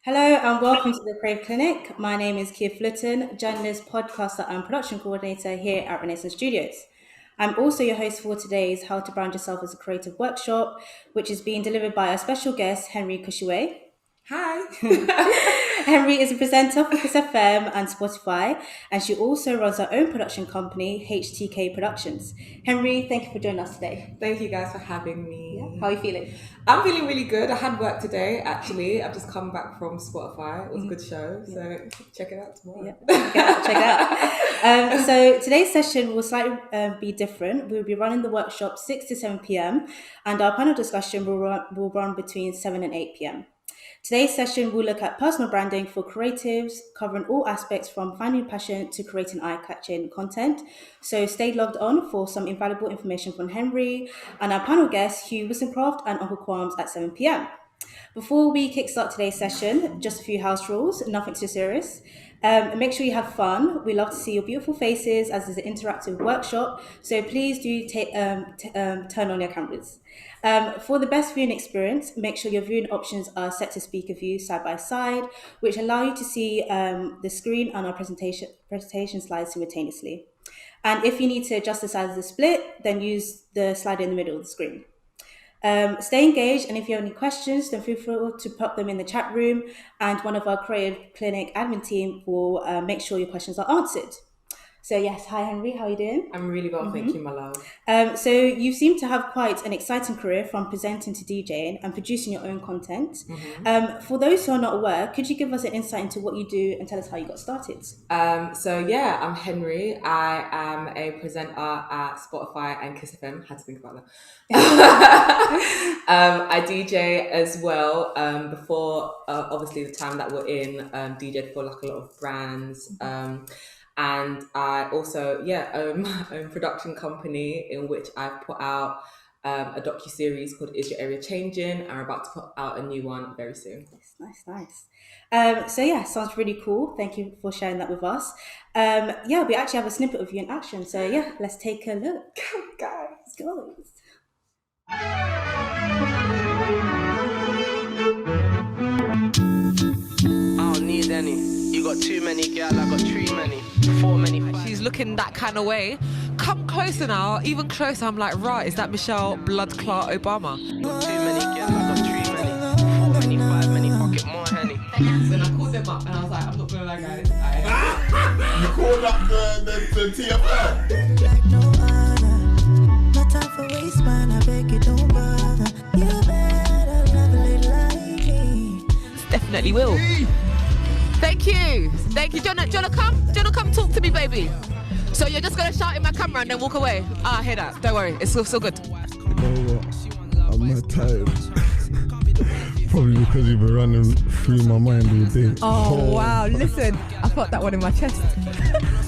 Hello and welcome to the Crave Clinic. My name is Kia Flitton, journalist, podcaster, and production coordinator here at Renaissance Studios. I'm also your host for today's How to Brand Yourself as a Creative workshop, which is being delivered by our special guest, Henrie Kwushue. Hi. Henrie is a presenter for Kiss FM and Spotify, and she also runs her own production company, HTK Productions. Henrie, thank you for joining us today. Thank you guys for having me. Yeah. How are you feeling? I'm feeling really good. I had work today, actually. I've just come back from Spotify. It was a good show, so check it out tomorrow. Yeah, check it out. So today's session will slightly be different. We'll be running the workshop 6 to 7 p.m. and our panel discussion will run between 7 and 8 p.m. Today's session will look at personal branding for creatives, covering all aspects from finding passion to creating eye-catching content. So stay logged on for some invaluable information from Henrie and our panel guests, Hugh Wissencroft and Uncle Qualms at 7 p.m. Before we kickstart today's session, just a few house rules, nothing too serious. Make sure you have fun. We love to see your beautiful faces as it's an interactive workshop. So please do turn on your cameras. For the best viewing experience, make sure your viewing options are set to speaker view side by side, which allow you to see the screen and our presentation slides simultaneously. And if you need to adjust the size of the split, then use the slider in the middle of the screen. Stay engaged, and if you have any questions, then feel free to pop them in the chat room, and one of our Creative Clinic admin team will make sure your questions are answered. So yes, hi Henrie, how are you doing? I'm really well, thank you, my love. So you seem to have quite an exciting career from presenting to DJing and producing your own content. For those who are not aware, could you give us an insight into what you do and tell us how you got started? I'm Henrie. I am a presenter at Spotify and Kiss FM. Had to think about that. I DJ as well. Before, obviously, the time that we're in, DJed for like a lot of brands. And I also, own my own production company in which I've put out a docu-series called Is Your Area Changing? And we're about to put out a new one very soon. Nice. Sounds really cool. Thank you for sharing that with us. We actually have a snippet of you in action. So let's take a look. Come guys. Let's go. I don't need any. You got too many, girl. I got too many. She's looking that kind of way. Come closer now, even closer. I'm like, right, is that Michelle Blood Clot Obama? Got too many, girl. I got too many. 4 many, 5 many, pocket more Henny. Then I called them up and I was like, I'm not gonna lie, guys. You called up the TFL? Like no other. No time for waste, man. I beg you, don't bother. You better love a lady like me. Definitely will. Thank you. Do you wanna come? Do you wanna come talk to me, baby? So you're just gonna shout in my camera and then walk away? I hear that. Don't worry. It's still good. You know what? I'm not tired. Probably because you've been running through my mind all day. Oh wow, listen, I felt that one in my chest.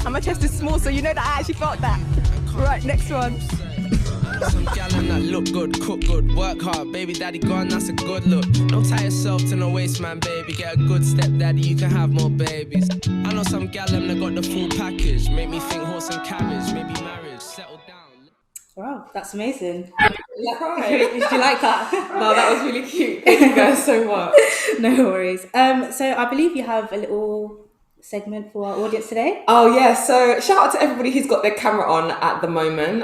And my chest is small, so you know that I actually felt that. Right, next one. Some gallon that look good, cook good, work hard, baby daddy gone, that's a good look. Don't tie yourself to no waste man, baby. Get a good step daddy, you can have more babies. I know some gallon that got the full package. Make me think horse and carriage, maybe marriage, settle down. Wow, that's amazing. Right. Did you like that? No, that was really cute. Thank you guys so much. No worries. So I believe you have a little segment for our audience today. Oh yeah, so shout out to everybody who's got their camera on at the moment.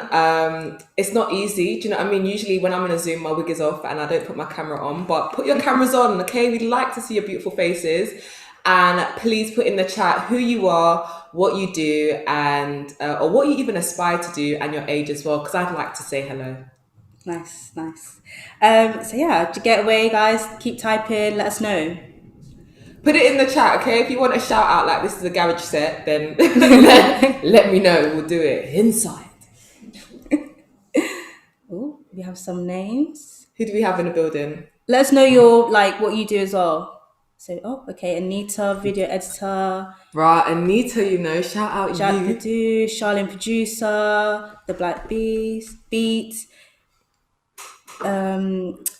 It's not easy, do you know what I mean? Usually when I'm in a Zoom, my wig is off and I don't put my camera on, but put your cameras on, okay? We'd like to see your beautiful faces. And please put in the chat who you are, what you do, and or what you even aspire to do, and your age as well, because I'd like to say hello. Nice. To get away, guys, keep typing, let us know. Put it in the chat, okay? If you want a shout out like this is a garage set, then let me know. We'll do it inside. Oh, we have some names. Who do we have in the building? Let us know what you do as well. So, Anita, video editor. Right, Anita, you know, shout out you. Charlene, producer, The Black Beast, Beat,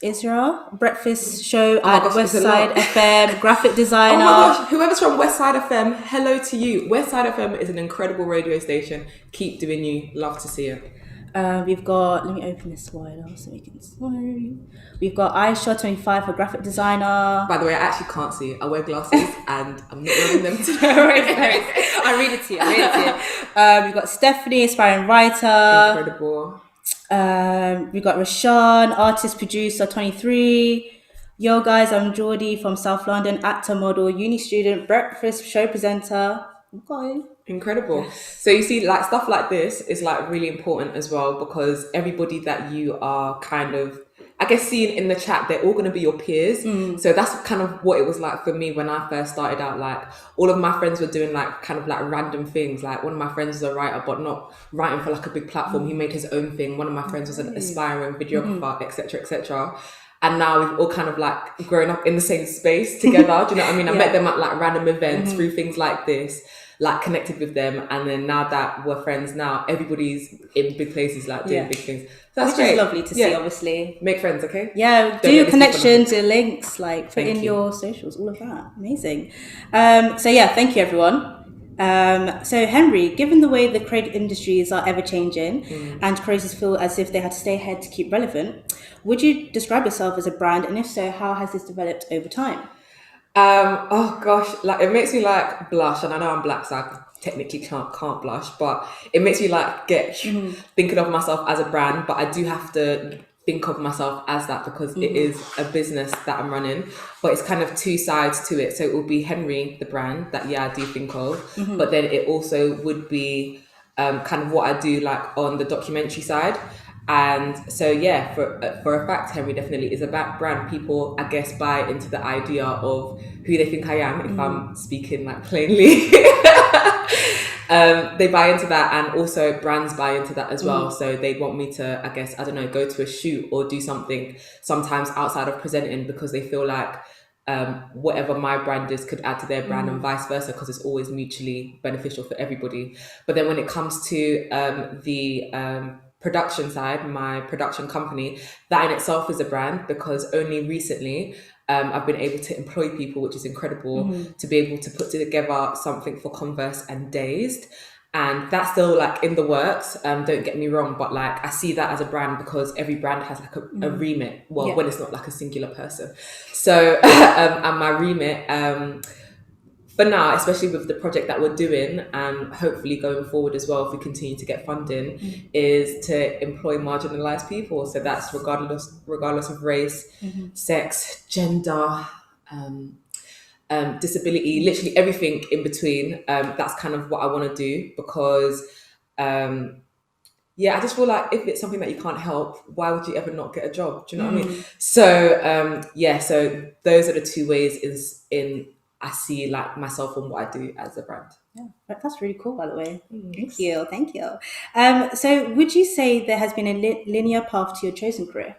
Israel, breakfast show at Westside FM, graphic designer. Oh my gosh, whoever's from Westside FM, hello to you. Westside FM is an incredible radio station. Keep doing you. Love to see it. We've got, let me open this wider so we can see. We've got Aisha25 for graphic designer. By the way, I actually can't see. I wear glasses and I'm not wearing them today. I read it to you. We've got Stephanie, aspiring writer. Incredible. We've got Rashawn, artist, producer, 23. Yo guys, I'm Geordie from South London, actor, model, uni student, breakfast show presenter. Okay. Incredible. So you see, like, stuff like this is like really important as well, because everybody that you are kind of, I guess, seeing in the chat, they're all going to be your peers. So that's kind of what it was like for me when I first started out. Like, all of my friends were doing like kind of like random things. Like, one of my friends was a writer, but not writing for like a big platform. He made his own thing. One of my friends was an aspiring videographer, etc., etc. And now we've all kind of like grown up in the same space together. Do you know what I mean? I met them at like random events through things like this, like connected with them. And then now that we're friends now, everybody's in big places, like doing big things. So that's Which great. is lovely to see, obviously. Make friends, okay? Yeah, Don't do your let this people connections, your links, like put Thank in you. your socials, all of that. Amazing. So yeah, thank you everyone. So Henry, given the way the creative industries are ever changing and creators feel as if they had to stay ahead to keep relevant, would you describe yourself as a brand? And if so, how has this developed over time? Oh gosh, like it makes me like blush, and I know I'm black, so I technically can't blush, but it makes me like get thinking of myself as a brand, but I do have to think of myself as that because it is a business that I'm running, but it's kind of two sides to it. So it will be Henrie, the brand that I do think of, but then it also would be kind of what I do like on the documentary side. And so yeah, for a fact, Henrie definitely is a brand. People, I guess, buy into the idea of who they think I am, if I'm speaking like plainly. They buy into that, and also brands buy into that as well. So they want me to, I guess, I don't know, go to a shoot or do something sometimes outside of presenting, because they feel like whatever my brand is could add to their brand, and vice versa, because it's always mutually beneficial for everybody. But then when it comes to the production side, my production company, that in itself is a brand, because only recently I've been able to employ people, which is incredible, to be able to put together something for Converse and Dazed. And that's still like in the works, don't get me wrong, but like I see that as a brand because every brand has like a remit, when it's not like a singular person. So and my remit, for now, especially with the project that we're doing, and hopefully going forward as well, if we continue to get funding, is to employ marginalized people. So that's regardless of race, sex, gender, disability, literally everything in between. That's kind of what I want to do, because I just feel like if it's something that you can't help, why would you ever not get a job? Do you know what I mean? So so those are the two ways I see like myself and what I do as a brand. Yeah, that's really cool, by the way. Thank you. So would you say there has been a linear path to your chosen career?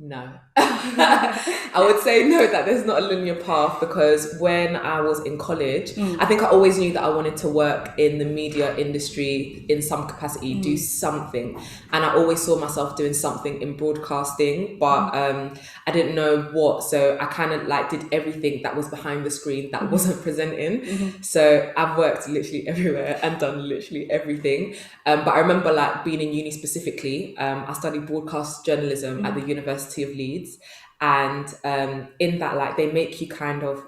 No. I would say no, that there's not a linear path, because when I was in college, I think I always knew that I wanted to work in the media industry in some capacity, do something. And I always saw myself doing something in broadcasting, but I didn't know what. So I kind of like did everything that was behind the screen that wasn't presenting. So I've worked literally everywhere and done literally everything. But I remember like being in uni specifically, I studied broadcast journalism at the University of Leeds, and in that, like, they make you kind of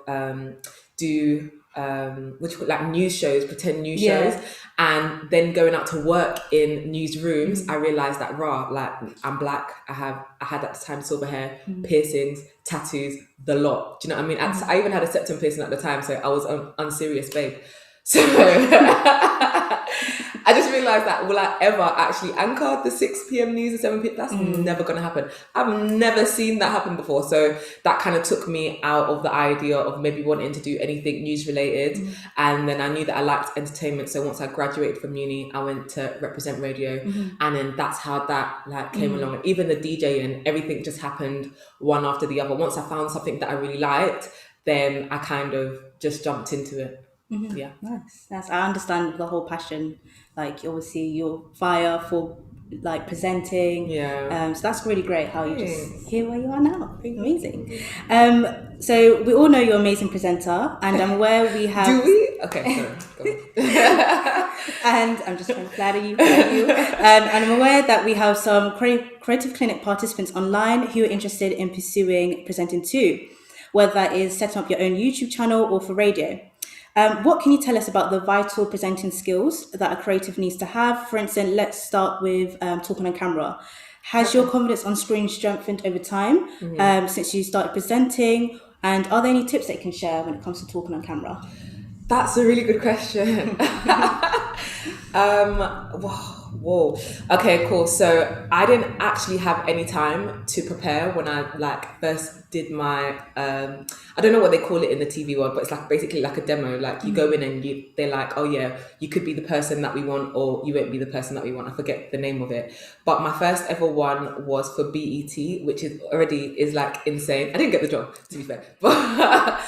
do what you call like news shows, pretend news shows, and then going out to work in newsrooms, I realized that like I'm black, I had at the time silver hair, piercings, tattoos, the lot. Do you know what I mean? I even had a septum piercing at the time, so I was an unserious babe. So I just realised that will I ever actually anchor the 6 p.m. news and 7 p.m? That's never going to happen. I've never seen that happen before. So that kind of took me out of the idea of maybe wanting to do anything news related. And then I knew that I liked entertainment. So once I graduated from uni, I went to represent radio. And then that's how that like came along. And even the DJing, everything just happened one after the other. Once I found something that I really liked, then I kind of just jumped into it. Yeah, nice. I understand the whole passion, like obviously your fire for like presenting. So that's really great how you just here where you are now. Amazing. So we all know you're an amazing presenter, and I'm aware we have. Do we? Okay, sorry. Go on. And I'm just trying to flatter you. And I'm aware that we have some creative clinic participants online who are interested in pursuing presenting too, whether that is setting up your own YouTube channel or for radio. What can you tell us about the vital presenting skills that a creative needs to have? For instance, let's start with talking on camera. Has your confidence on screen strengthened over time since you started presenting? And are there any tips that you can share when it comes to talking on camera? That's a really good question. Whoa. Okay, cool. So I didn't actually have any time to prepare when I first did my I don't know what they call it in the TV world, but it's like basically like a demo. Like you go in and they're like, oh yeah, you could be the person that we want, or you won't be the person that we want. I forget the name of it. But my first ever one was for BET, which is like insane. I didn't get the job, to be fair. But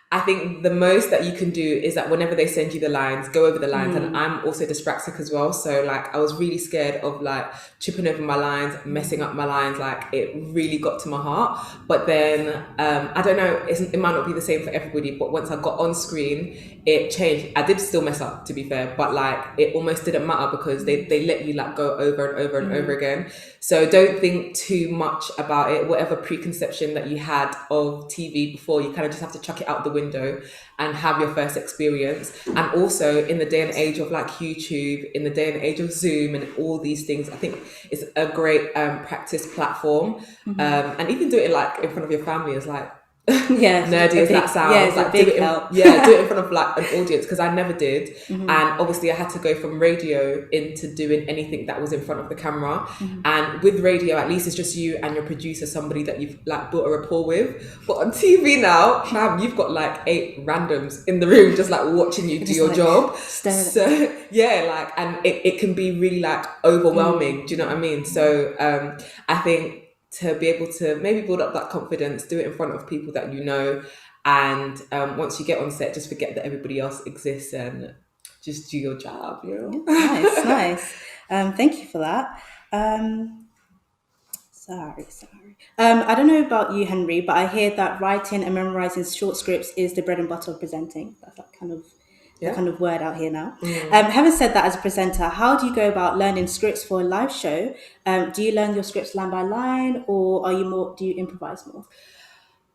I think the most that you can do is that whenever they send you the lines, go over the lines. And I'm also dyspraxic as well. So like I was really scared of like tripping over my lines, messing up my lines. Like it really got to my heart. But then I don't know, it might not be the same for everybody, but once I got on screen, it changed. I did still mess up, to be fair, but like it almost didn't matter because they let you like go over and over and over again. So don't think too much about it. Whatever preconception that you had of TV before, you kind of just have to chuck it out the window and have your first experience. And also in the day and age of like YouTube, in the day and age of Zoom and all these things, I think it's a great practice platform. And even do it like in front of your family is like, nerdy as that sounds, yeah, like do it in front of like an audience, because I never did. And obviously I had to go from radio into doing anything that was in front of the camera. And with radio, at least it's just you and your producer, somebody that you've like built a rapport with. But on TV now, fam, you've got like 8 randoms in the room just like watching you do your job. So yeah, like, and it can be really like overwhelming. Do you know what I mean? So I think to be able to maybe build up that confidence, do it in front of people that you know, and once you get on set, just forget that everybody else exists and just do your job, you know? Nice. Thank you for that. Sorry. I don't know about you, Henry, but I hear that writing and memorizing short scripts is the bread and butter of presenting. That's that kind of word out here now. Having said that, as a presenter, how do you go about learning scripts for a live show? Do you learn your scripts line by line, or do you improvise more?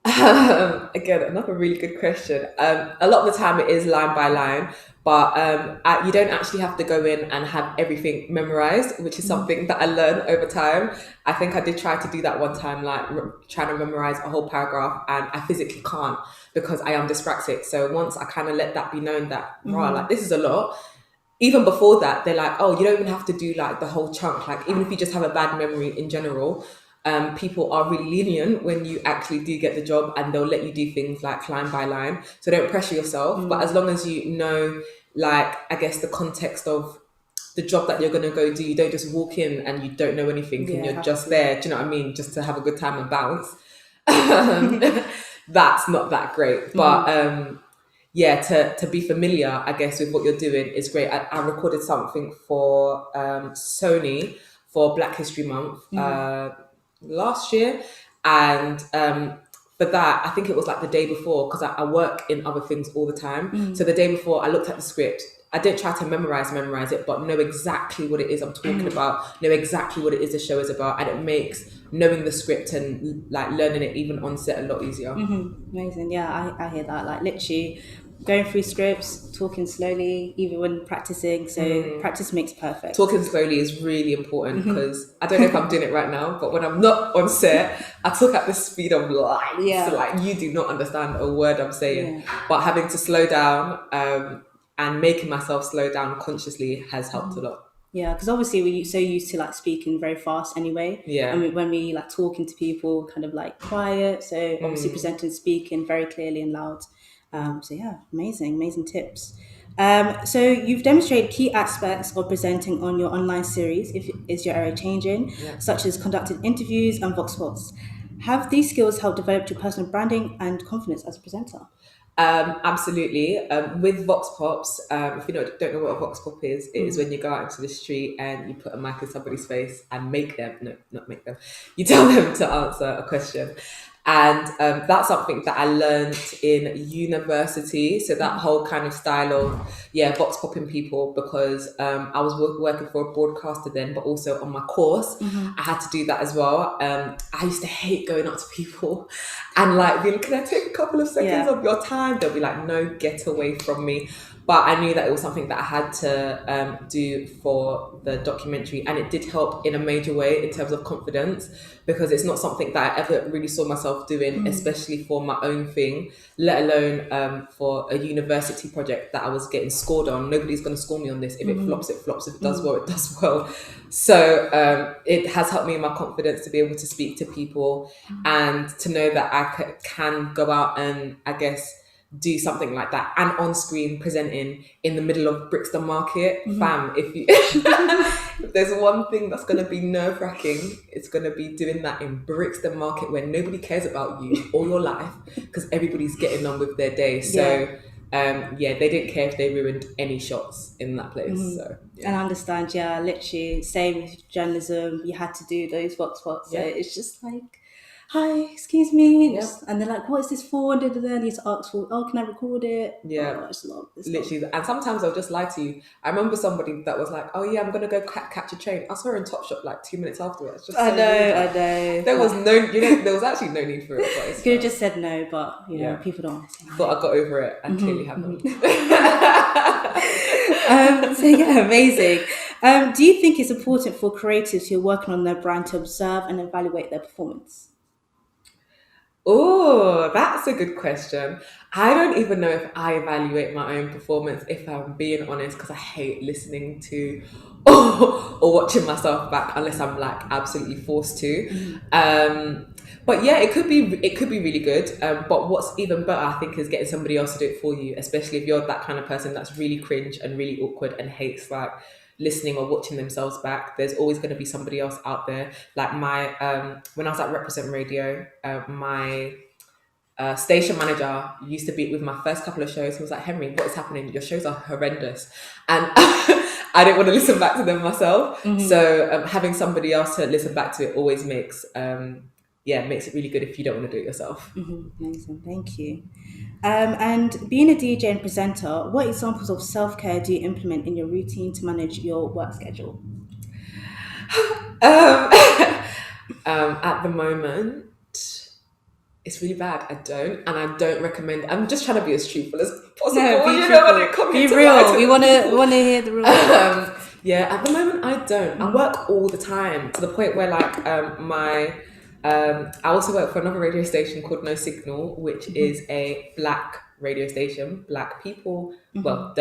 Again, another really good question. A lot of the time it is line by line, but you don't actually have to go in and have everything memorized, which is something that I learned over time. I think I did try to do that one time, like trying to memorize a whole paragraph, and I physically can't because I am dyspraxic. So once I kind of let that be known that, like this is a lot, even before that, they're like, oh, you don't even have to do like the whole chunk. Like even if you just have a bad memory in general, people are really lenient when you actually do get the job, and they'll let you do things like line by line. So don't pressure yourself, but as long as you know, like, I guess the context of the job that you're going to go do, you don't just walk in and you don't know anything and you're just there, do you know what I mean? Just to have a good time and bounce. That's not that great. But to be familiar, I guess, with what you're doing is great. I recorded something for Sony for Black History Month last year, and for that I think it was like the day before, because I work in other things all the time. So the day before I looked at the script. I didn't try to memorize it, but know exactly what it is I'm talking about, know exactly what it is the show is about, and it makes knowing the script and like learning it even on set a lot easier. Amazing. Yeah, I hear that. Like literally going through scripts, talking slowly, even when practicing. So practice makes perfect. Talking slowly is really important, because I don't know if I'm doing it right now, but when I'm not on set, I talk at the speed of light. So like you do not understand a word I'm saying, but having to slow down and making myself slow down consciously has helped a lot. Yeah, because obviously we're so used to like speaking very fast anyway. Yeah. And when we like talking to people, kind of like quiet. So obviously presenting, speaking very clearly and loud. So yeah, amazing tips. So you've demonstrated key aspects of presenting on your online series, Is Your Area Changing, such as conducting interviews and vox pops. Have these skills helped develop your personal branding and confidence as a presenter? Absolutely. With vox pops, if you don't know what a vox pop is, it is when you go out into the street and you put a mic in somebody's face and not make them, you tell them to answer a question. And that's something that I learned in university. So that whole kind of style of, box popping people, because I was working for a broadcaster then, but also on my course, I had to do that as well. I used to hate going up to people and like being, can I take a couple of seconds of your time? They'll be like, no, get away from me. But I knew that it was something that I had to do for the documentary, and it did help in a major way in terms of confidence, because it's not something that I ever really saw myself doing, especially for my own thing, let alone for a university project that I was getting scored on. Nobody's going to score me on this. If it flops, it flops. If it does well, it does well. So it has helped me in my confidence to be able to speak to people and to know that I can go out and, I guess, do something like that and on screen presenting in the middle of Brixton Market. Fam, if there's one thing that's going to be nerve-wracking, it's going to be doing that in Brixton Market where nobody cares about you all your life because everybody's getting on with their day. So they didn't care if they ruined any shots in that place. So And I understand, literally same with journalism, you had to do those vox pops. So it's just like, hi, excuse me. And they're like, what is this for? And then you ask for, can I record it? It's literally. And sometimes they'll just lie to you. I remember somebody that was like, oh yeah, I'm going to go catch a train. I saw her in Topshop like 2 minutes afterwards. Just I know. There was there was actually no need for it. But you could have just said no, but you know, people don't want to say no. But I got over it and clearly haven't. Amazing. Do you think it's important for creatives who are working on their brand to observe and evaluate their performance? Oh, that's a good question. I don't even know if I evaluate my own performance, if I'm being honest, because I hate listening to or watching myself back unless I'm like absolutely forced to. But yeah, it could be really good. But what's even better, I think, is getting somebody else to do it for you, especially if you're that kind of person that's really cringe and really awkward and hates like listening or watching themselves back. There's always going to be somebody else out there. Like my when I was at Represent Radio, my station manager used to be with my first couple of shows. He was like, Henrie, what is happening? Your shows are horrendous. And I didn't want to listen back to them myself. So having somebody else to listen back to it always makes makes it really good if you don't want to do it yourself. Amazing, thank you. And being a DJ and presenter, what examples of self-care do you implement in your routine to manage your work schedule? At the moment, it's really bad. I don't recommend. I'm just trying to be as truthful as possible. No, when it comes be to real. We want to hear the real. At the moment, I don't. I work all the time to the point where like I also work for another radio station called No Signal, which is a black radio station. Black people, black.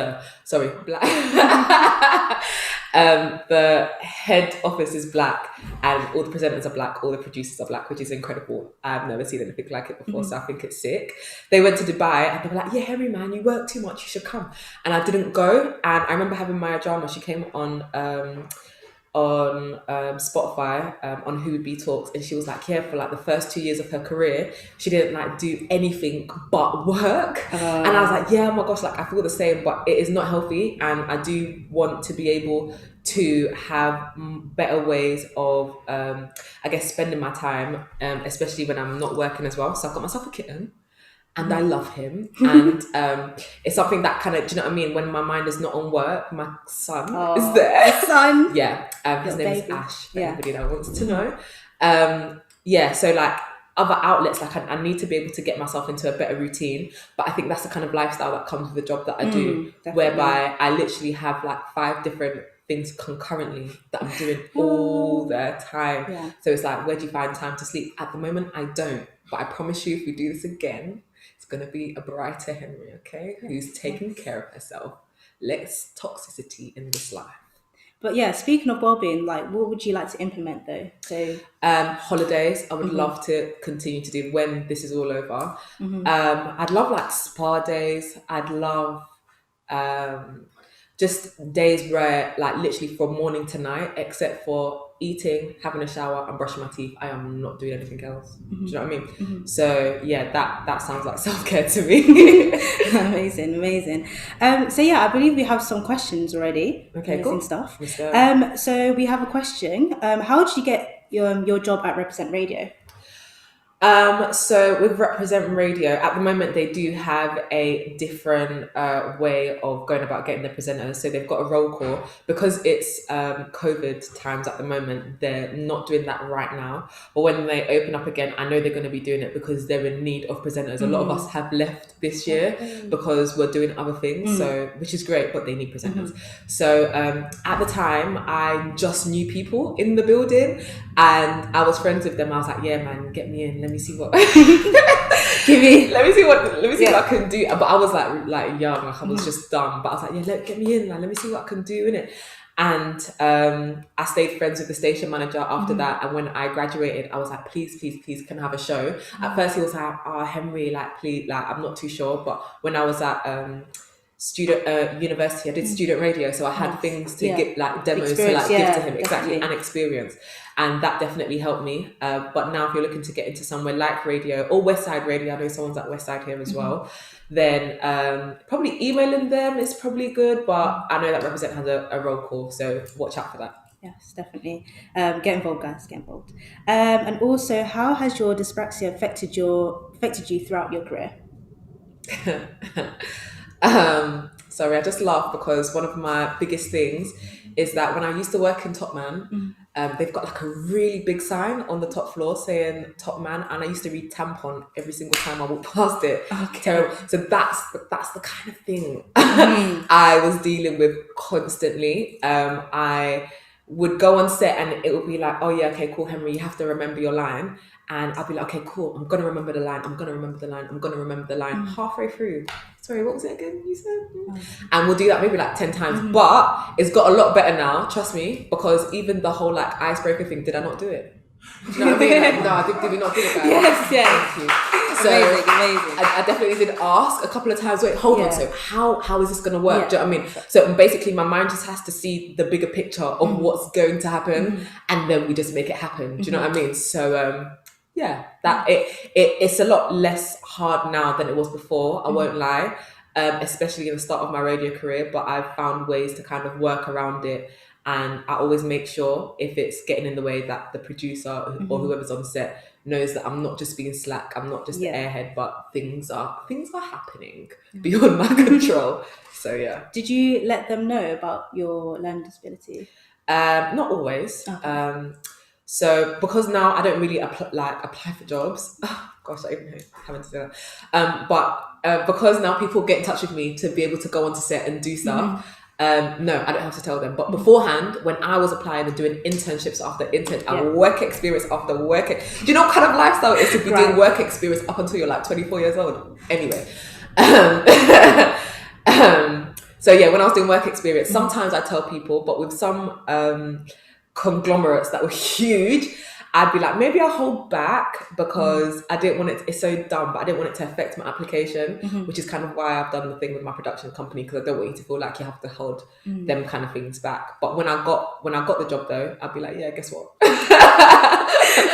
The head office is black, and all the presenters are black, all the producers are black, which is incredible. I've never seen anything like it before, so I think it's sick. They went to Dubai, and they were like, "Yeah, Henrie, man, you work too much. You should come." And I didn't go. And I remember having Maya Drama. She came on Spotify on Who Would Be Talks, and she was like, for like the first 2 years of her career she didn't like do anything but work. And I was like, oh my gosh, like I feel the same, but it is not healthy, and I do want to be able to have better ways of I guess spending my time, especially when I'm not working as well. So I've got myself a kitten and I love him, and it's something that kind of, do you know what I mean, when my mind is not on work, my son is there. Son, his name is Ash, for anybody that wants to know. So like other outlets, like I need to be able to get myself into a better routine, but I think that's the kind of lifestyle that comes with the job that I do, whereby I literally have like 5 different things concurrently that I'm doing all the time. So it's like, where do you find time to sleep? At the moment I don't, but I promise you, if we do this again, it's going to be a brighter Henrie, okay, who's taking care of herself. Less toxicity in this life. But speaking of well-being, like what would you like to implement though? So holidays, I would love to continue to do when this is all over. I'd love like spa days. I'd love just days where like literally from morning to night, except for eating, having a shower and brushing my teeth, I am not doing anything else. Do you know what I mean? So that sounds like self-care to me. Amazing. I believe we have some questions already. Okay, amazing cool. stuff. Let's go. So we have a question. How did you get your job at Represent Radio? So with Represent Radio, at the moment they do have a different way of going about getting the presenters. So they've got a roll call because it's COVID times at the moment. They're not doing that right now, but when they open up again, I know they're going to be doing it because they're in need of presenters. A lot of us have left this year because we're doing other things, so which is great, but they need presenters. So at the time, I just knew people in the building, and I was friends with them. I was like, yeah, man, get me in. Let me see what. Let me see what I can do. But I was like young, like I was just dumb. But I was like, yeah, get me in, man. Let me see what I can do in it. And I stayed friends with the station manager after that. And when I graduated, I was like, please, can I have a show? At first, he was like, oh, Henry, like, please, like, I'm not too sure. But when I was at university, I did student radio, so I had things to give, like demos to like give to him, exactly, and experience, and that definitely helped me. But now, if you're looking to get into somewhere like radio or West Side Radio, I know someone's at West Side here as well, then probably emailing them is probably good. But I know that Represent has a roll call, so watch out for that. Yes, definitely. Get involved, guys. Get involved. And also, how has your dyspraxia affected you throughout your career? Sorry, I just laugh because one of my biggest things is that when I used to work in Top Man, they've got like a really big sign on the top floor saying Top Man, and I used to read tampon every single time I walked past it. Terrible. So that's the kind of thing I was dealing with constantly. I would go on set and it would be like, oh yeah, okay, cool, Henry, you have to remember your line. And I'd be like, okay, cool, I'm going to remember the line. Halfway through, sorry, what was it again you said? And we'll do that maybe like 10 times. But it's got a lot better now, trust me, because even the whole like icebreaker thing, did I not do it? Do you know what I mean? Like, no, did we not do it, guys? Yes. Thank you. So Amazing. I definitely did ask a couple of times, wait, hold on, so how is this going to work? Do you know what I mean? So basically my mind just has to see the bigger picture of what's going to happen, and then we just make it happen. Do you know what I mean? So that it's a lot less hard now than it was before, I won't lie, especially in the start of my radio career, but I've found ways to kind of work around it. And I always make sure if it's getting in the way that the producer or whoever's on set knows that I'm not just being slack, I'm not just the airhead, but things are happening beyond my control. So yeah. Did you let them know about your learning disability? Not always. Okay. So because now I don't really apply for jobs. Oh, gosh, I even hate having to do that. But because now people get in touch with me to be able to go onto set and do stuff. No, I don't have to tell them. But beforehand, when I was applying and doing internships after and work experience after work, do you know what kind of lifestyle it is to be doing work experience up until you're like 24 years old? Anyway. So yeah, when I was doing work experience, sometimes I tell people, but with some conglomerates that were huge, I'd be like, maybe I'll hold back because I didn't want it, it's so dumb, but I didn't want it to affect my application, which is kind of why I've done the thing with my production company, because I don't want you to feel like you have to hold them kind of things back. But when I got the job though, I'd be like, yeah, guess what?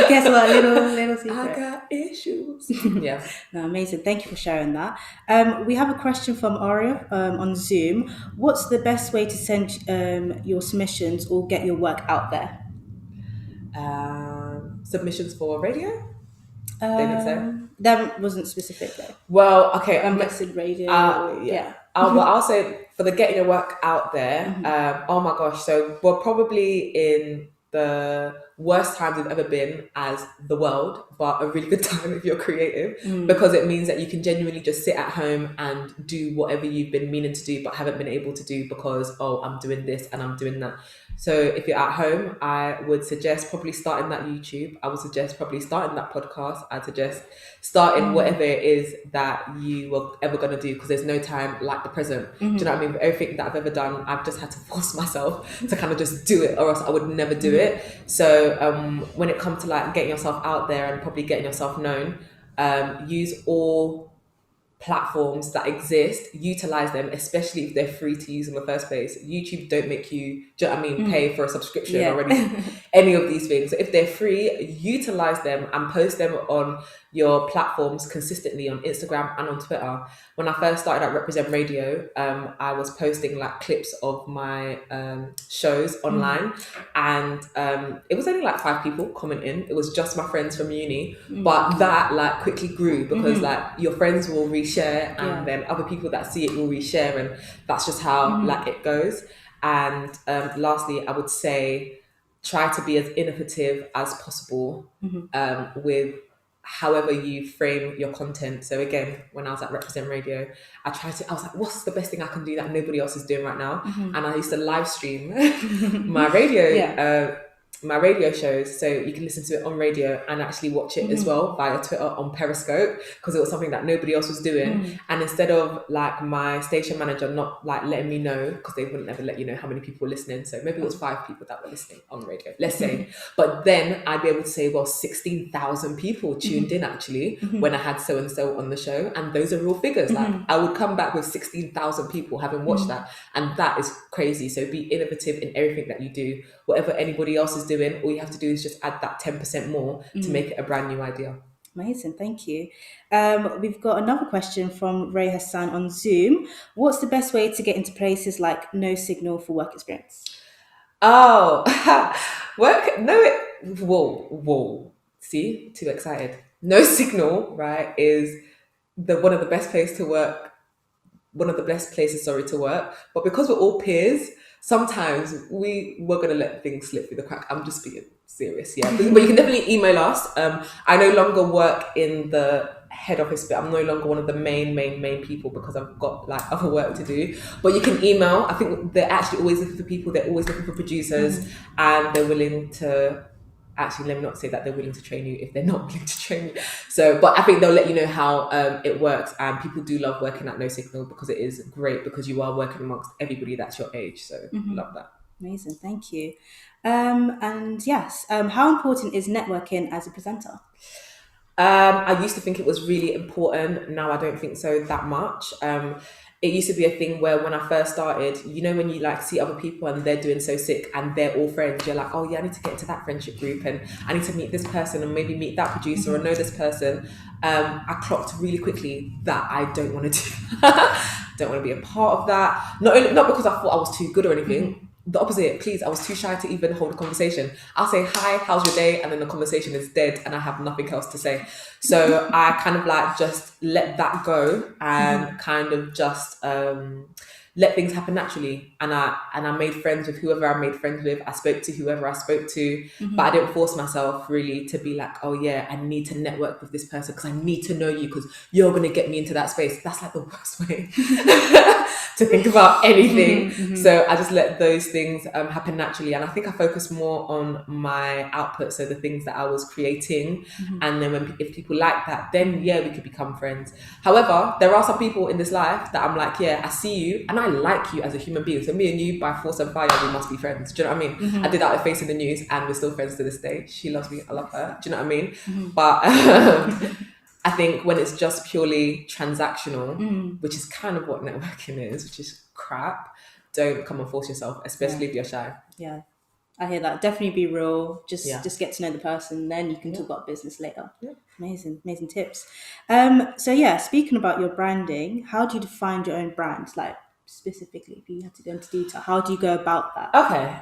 Guess what? Little secret. I got issues. Yeah. No, amazing. Thank you for sharing that. We have a question from Aria on Zoom. What's the best way to send your submissions or get your work out there? Submissions for radio? They didn't say. That wasn't specific though. Well, okay. Mixed radio. I'll say for the getting your work out there. Oh my gosh! So we're probably in the worst times we've ever been as the world, but a really good time if you're creative, because it means that you can genuinely just sit at home and do whatever you've been meaning to do but haven't been able to do because I'm doing this and I'm doing that. So if you're at home, I would suggest probably starting that YouTube. I would suggest probably starting that podcast. I'd suggest starting whatever it is that you were ever going to do, because there's no time like the present. Do you know what I mean? With everything that I've ever done, I've just had to force myself to kind of just do it, or else I would never do it. So when it comes to like getting yourself out there and probably getting yourself known, use all platforms that exist, utilize them, especially if they're free to use in the first place. YouTube don't make you do you know what I mean, pay for a subscription or any of these things. So if they're free, utilize them and post them on your platforms consistently on Instagram and on Twitter. When I first started at Represent Radio, I was posting like clips of my shows online, and it was only like 5 people commenting. It was just my friends from uni, but that like quickly grew because like your friends will reshare, and then other people that see it will reshare, and that's just how like it goes. And lastly, I would say try to be as innovative as possible with however you frame your content. So again, when I was at Represent Radio, I was like, what's the best thing I can do that nobody else is doing right now? And I used to live stream my radio shows, so you can listen to it on radio and actually watch it as well via Twitter on Periscope, because it was something that nobody else was doing. And instead of like my station manager not like letting me know, because they wouldn't ever let you know how many people were listening, so maybe it was 5 people that were listening on radio, let's say, but then I'd be able to say, well, 16,000 people tuned in actually when I had so and so on the show, and those are real figures. Like I would come back with 16,000 people having watched that, and that is crazy. So be innovative in everything that you do. Whatever anybody else is doing, all you have to do is just add that 10% more to make it a brand new idea. Amazing, thank you. We've got another question from Ray Hassan on Zoom. What's the best way to get into places like no signal for work experience? Oh, whoa. See, too excited. No signal, right, is one of the best places to work. But because we're all peers, sometimes we're going to let things slip through the crack. I'm just being serious, yeah. But you can definitely email us. I no longer work in the head office, but I'm no longer one of the main people because I've got like other work to do. But you can email. I think they're actually always looking for people. They're always looking for producers, and they're willing to... Actually, let me not say that they're willing to train you if they're not willing to train you. So, but I think they'll let you know how it works. And people do love working at No Signal because it is great, because you are working amongst everybody that's your age. So love that. Amazing, thank you. And yes, how important is networking as a presenter? I used to think it was really important. Now I don't think so that much. It used to be a thing where when I first started, you know, when you like see other people and they're doing so sick and they're all friends, you're like, oh yeah, I need to get into that friendship group and I need to meet this person and maybe meet that producer or know this person. I clocked really quickly that I don't want to do that. Don't want to be a part of that. Not because I thought I was too good or anything. The opposite, please. I was too shy to even hold a conversation. I'll say, hi, how's your day? And then the conversation is dead and I have nothing else to say. So I kind of like just let that go and kind of just let things happen naturally. And I made friends with whoever I made friends with. I spoke to whoever I spoke to, but I didn't force myself really to be like, oh yeah, I need to network with this person because I need to know you because you're going to get me into that space. That's like the worst way to think about anything. So I just let those things happen naturally. And I think I focused more on my output. So the things that I was creating. And then if people like that, then yeah, we could become friends. However, there are some people in this life that I'm like, yeah, I see you and I like you as a human being. So me and you, by force and fire, we must be friends. Do you know what I mean? I did that with Face in the News and we're still friends to this day. She loves me. I love her. Do you know what I mean? But I think when it's just purely transactional, which is kind of what networking is, which is crap, don't come and force yourself, especially if you're shy. Yeah, I hear that. Definitely be real. Just get to know the person, then you can talk about business later. Amazing tips. So yeah, speaking about your branding, how do you define your own brand? Like specifically, if you have to go into detail, how do you go about that? Okay,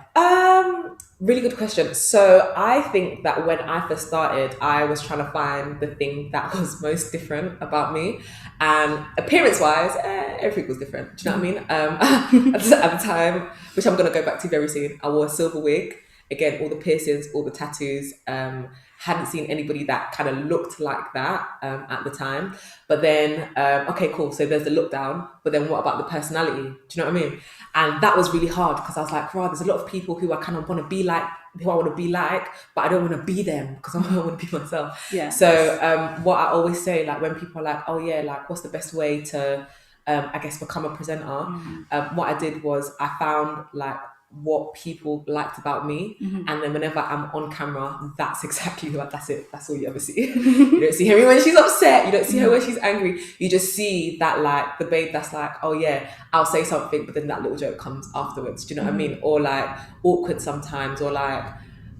really good question. So I think that when I first started, I was trying to find the thing that was most different about me, and appearance-wise, everything was different. Do you know what I mean? At the time, which I'm gonna go back to very soon, I wore a silver wig. Again, all the piercings, all the tattoos. Hadn't seen anybody that kind of looked like that at the time. But then, okay, cool. So there's the look down, but then what about the personality? Do you know what I mean? And that was really hard because I was like, wow, there's a lot of people who I kind of want to be like, who I want to be like, but I don't want to be them because I want to be myself. Yeah. So what I always say, like when people are like, oh yeah, like what's the best way to, I guess, become a presenter? What I did was I found like what people liked about me, and then whenever I'm on camera, that's exactly what, that's it, that's all you ever see. You don't see Henrie when she's upset, you don't see her when she's angry, you just see that like the babe that's like, oh yeah, I'll say something, but then that little joke comes afterwards, do you know what I mean? Or like awkward sometimes, or like,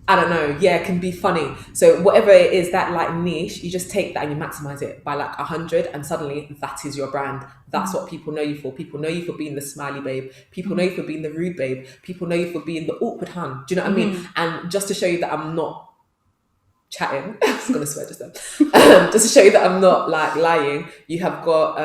I don't know, yeah, it can be funny. So whatever it is, that like niche, you just take that and you maximize it by like 100, and suddenly that is your brand. That's what people know you for. People know you for being the smiley babe. People know you for being the rude babe. People know you for being the awkward hun. Do you know what I mean? And just to show you that I'm not chatting, I was gonna swear just then. Just to show you that I'm not like lying, you have got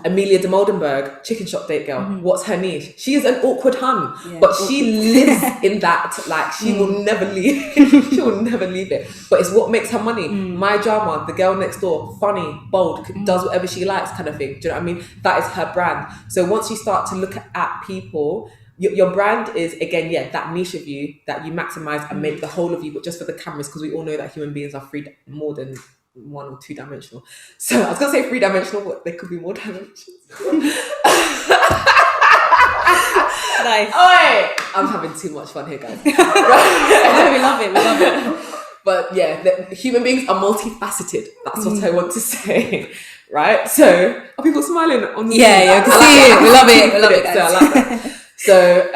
Amelia de Moldenberg, chicken shop date girl. What's her niche? She is an awkward hun, but she lives in that. Like she will never leave. She will never leave it. But it's what makes her money. My drama, the girl next door, funny, bold, does whatever she likes, kind of thing. Do you know what I mean? That is her brand. So once you start to look at people, your brand is, again, that niche of you that you maximize and make the whole of you, but just for the cameras, because we all know that human beings are more than 1 or 2 dimensional. So I was gonna say 3 dimensional, but there could be more dimensions. Nice. Alright, I'm having too much fun here, guys. We love it. But yeah, the human beings are multifaceted. That's what I want to say, right? So are people smiling on the I can see it. We love it, guys. So I like that. So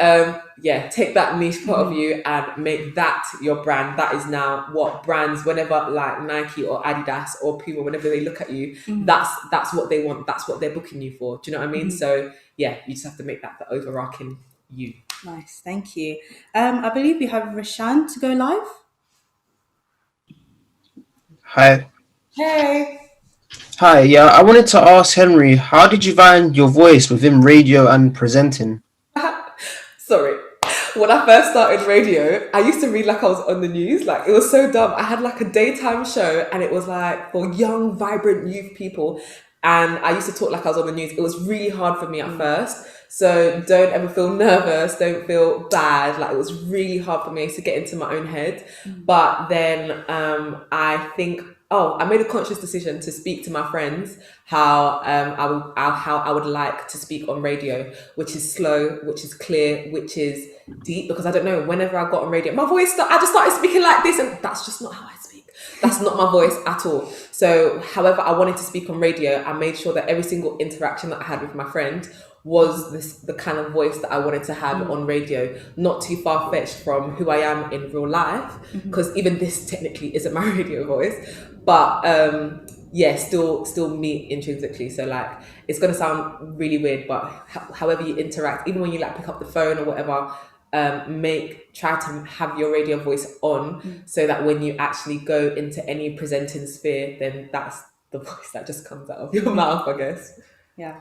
take that niche part of you and make that your brand. That is now what brands, whenever like Nike or Adidas or Puma, whenever they look at you, that's what they want. That's what they're booking you for. Do you know what I mean? So you just have to make that the overarching you. Nice, thank you. I believe we have Rashan to go live. Hi. Hey. Hi, yeah, I wanted to ask Henrie, how did you find your voice within radio and presenting? Sorry. When I first started radio, I used to read like I was on the news. Like, it was so dumb. I had like a daytime show and it was like for young, vibrant youth people. And I used to talk like I was on the news. It was really hard for me at first. So don't ever feel nervous. Don't feel bad. Like, it was really hard for me to get into my own head. But then I think, I made a conscious decision to speak to my friends how I would like to speak on radio, which is slow, which is clear, which is deep. Because I don't know, whenever I got on radio, my voice, I just started speaking like this, and that's just not how I speak. That's not my voice at all. So, however I wanted to speak on radio, I made sure that every single interaction that I had with my friend was the kind of voice that I wanted to have on radio, not too far-fetched from who I am in real life, because even this technically isn't my radio voice, but still me intrinsically. So like, it's gonna sound really weird, but however you interact, even when you like pick up the phone or whatever, try to have your radio voice on, so that when you actually go into any presenting sphere, then that's the voice that just comes out of your mouth, I guess. Yeah.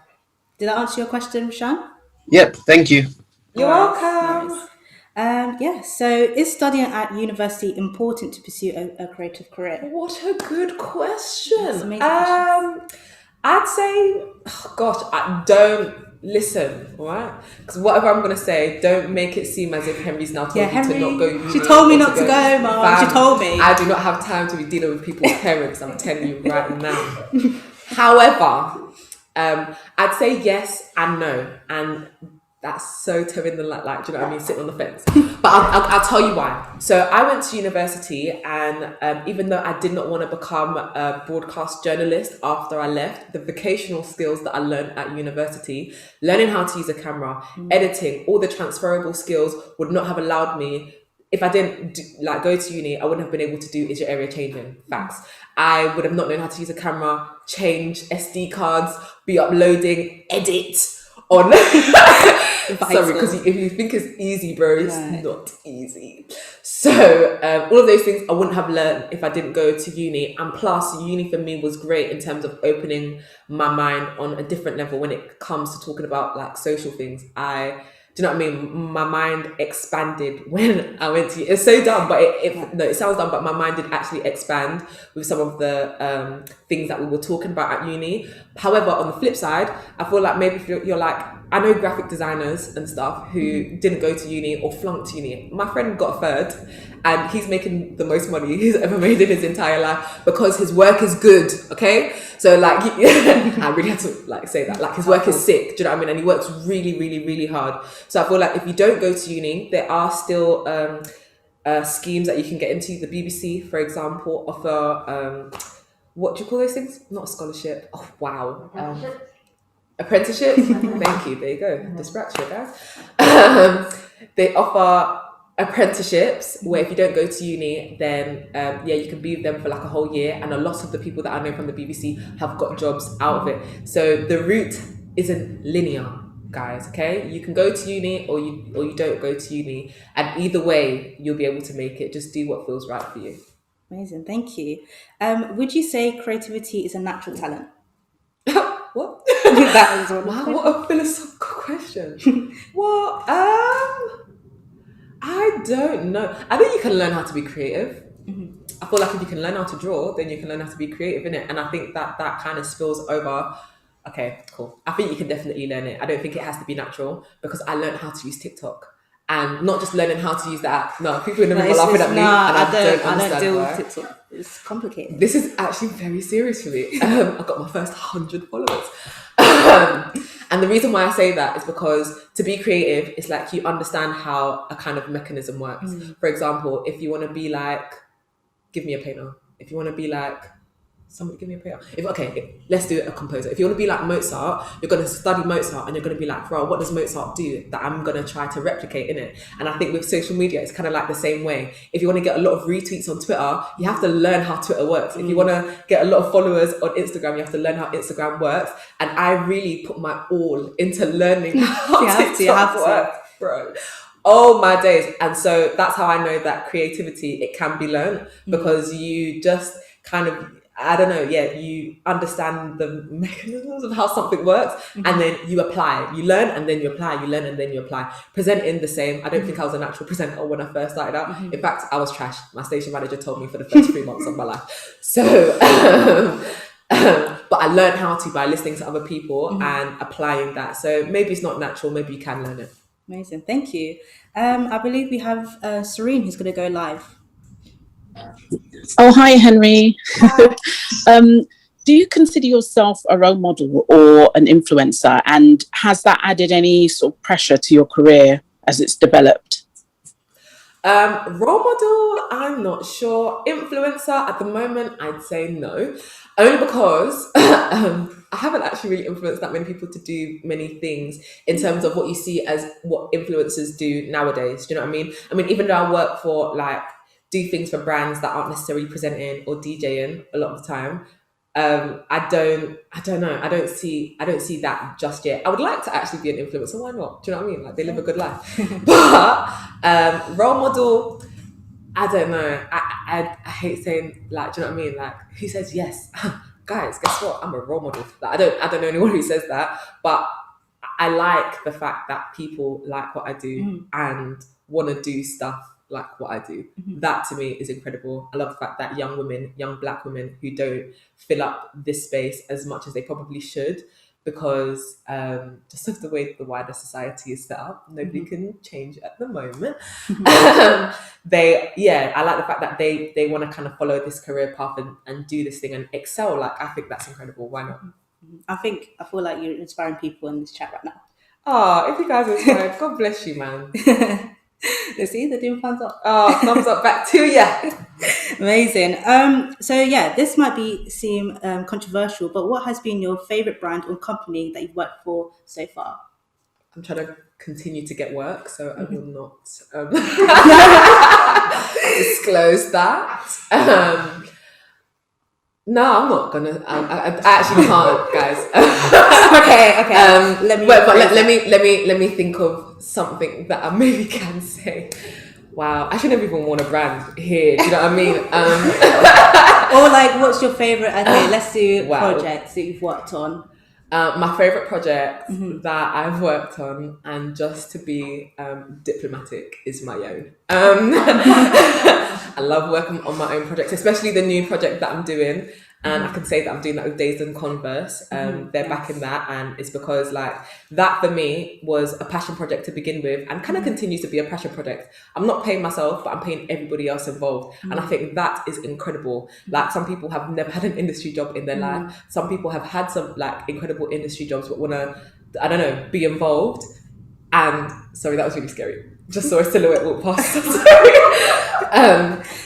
Did that answer your question, Rashan? Yep, thank you. You're welcome. Nice. So is studying at university important to pursue a creative career? What a good question. That's amazing question. I'd say, I don't listen, all right? Because whatever I'm going to say, don't make it seem as if Henrie's now told me to not go uni. She told me not to go, Mum. She told me. I do not have time to be dealing with people's parents, I'm telling you right now. However, I'd say yes and no, and that's so towing the like, do you know what I mean, sitting on the fence. But I'll tell you why. So I went to university, and even though I did not want to become a broadcast journalist after I left, the vocational skills that I learned at university, learning how to use a camera, editing, all the transferable skills would not have allowed me. If I didn't go to uni, I wouldn't have been able to do Is Your Area Changing? Facts. I would have not known how to use a camera, change SD cards, be uploading, edit on. Sorry, because if you think it's easy, bro, it's not easy. So all of those things I wouldn't have learned if I didn't go to uni. And plus, uni for me was great in terms of opening my mind on a different level when it comes to talking about like social things. Do you know what I mean? My mind expanded when I went to. It's so dumb, but it sounds dumb, but my mind did actually expand with some of the things that we were talking about at uni. However, on the flip side, I feel like maybe if you're like I know graphic designers and stuff who didn't go to uni or flunked uni. My friend got a third, and he's making the most money he's ever made in his entire life because his work is good. Okay, so like, I really had to like say that. Like, his work is sick. Do you know what I mean? And he works really, really, really hard. So I feel like if you don't go to uni, there are still schemes that you can get into. The BBC, for example, offer what do you call those things? Not a scholarship. Oh wow. Apprenticeship. Thank you. There you go. Dyspraxia, guys. They offer apprenticeships where if you don't go to uni, then you can be with them for like a whole year. And a lot of the people that I know from the BBC have got jobs out of it. So the route isn't linear, guys. Okay, you can go to uni or you don't go to uni, and either way you'll be able to make it. Just do what feels right for you. Amazing, thank you. Would you say creativity is a natural talent? What? That was one. Wow, what a philosophical question. Well, I don't know. I think you can learn how to be creative. I feel like if you can learn how to draw, then you can learn how to be creative in it. And I think that kind of spills over. Okay, cool. I think you can definitely learn it. I don't think it has to be natural, because I learned how to use TikTok. And not just learning how to use that. No, people in the room are laughing at me. I don't deal why. with TikTok. It's complicated. This is actually very serious for me. I got my first 100 followers. And the reason why I say that is because to be creative, it's like you understand how a kind of mechanism works. For example, if you want to be like, give me a painter. If you want to be like, somebody give me a painter. Let's do it, a composer. If you want to be like Mozart, you're going to study Mozart and you're going to be like, bro, what does Mozart do that I'm going to try to replicate in it? And I think with social media, it's kind of like the same way. If you want to get a lot of retweets on Twitter, you have to learn how Twitter works. If you want to get a lot of followers on Instagram, you have to learn how Instagram works. And I really put my all into learning how TikTok works, bro. Oh my days. And so that's how I know that creativity, it can be learned, because you just kind of, I don't know, you understand the mechanisms of how something works, and then you apply. You learn and then you apply. You learn and then you apply. Presenting the same. I don't think I was a natural presenter when I first started out. In fact, I was trash. My station manager told me for the first 3 months of my life. So, but I learned how to by listening to other people and applying that. So maybe it's not natural. Maybe you can learn it. Amazing, thank you. I believe we have Serene who's going to go live. Oh, hi, Henry. Do you consider yourself a role model or an influencer? And has that added any sort of pressure to your career as it's developed? Role model, I'm not sure. Influencer, at the moment, I'd say no. Only because I haven't actually really influenced that many people to do many things in terms of what you see as what influencers do nowadays. Do you know what I mean? I mean, even though I work for do things for brands that aren't necessarily presenting or DJing a lot of the time. I don't know. I don't see that just yet. I would like to actually be an influencer. Why not? Do you know what I mean? Like, they live a good life. But role model, I don't know. I hate saying, like, do you know what I mean? Like, who says yes? Guys, guess what? I'm a role model. Like, I don't know anyone who says that, but I like the fact that people like what I do and want to do stuff like what I do. That to me is incredible. I love the fact that young black women who don't fill up this space as much as they probably should, because just of the way the wider society is set up, nobody can change at the moment. I like the fact that they want to kind of follow this career path and do this thing and excel. Like, I think that's incredible. Why not? I feel like you're inspiring people in this chat right now. Oh, if you guys are inspired, God bless you, man. Let's see, they're doing thumbs up. Oh, thumbs up back to you. Amazing. So yeah, this might seem controversial, but what has been your favorite brand or company that you've worked for so far? I'm trying to continue to get work, so I will not disclose that. No, I'm not gonna. I actually can't, guys. Okay. Let me think of something that I maybe can say. Wow, I shouldn't even want a brand here. Do you know what I mean? Or like, what's your favorite? Okay, let's do projects that you've worked on. My favorite project that I've worked on, and just to be diplomatic, is my own. I love working on my own projects, especially the new project that I'm doing. And I can say that I'm doing that with Dazed and Converse. They're backing that, and it's because like that for me was a passion project to begin with, and kind of continues to be a passion project. I'm not paying myself, but I'm paying everybody else involved, and I think that is incredible. Like some people have never had an industry job in their life. Some people have had some like incredible industry jobs, but want to, I don't know, be involved. And sorry, that was really scary. Just saw a silhouette walk past.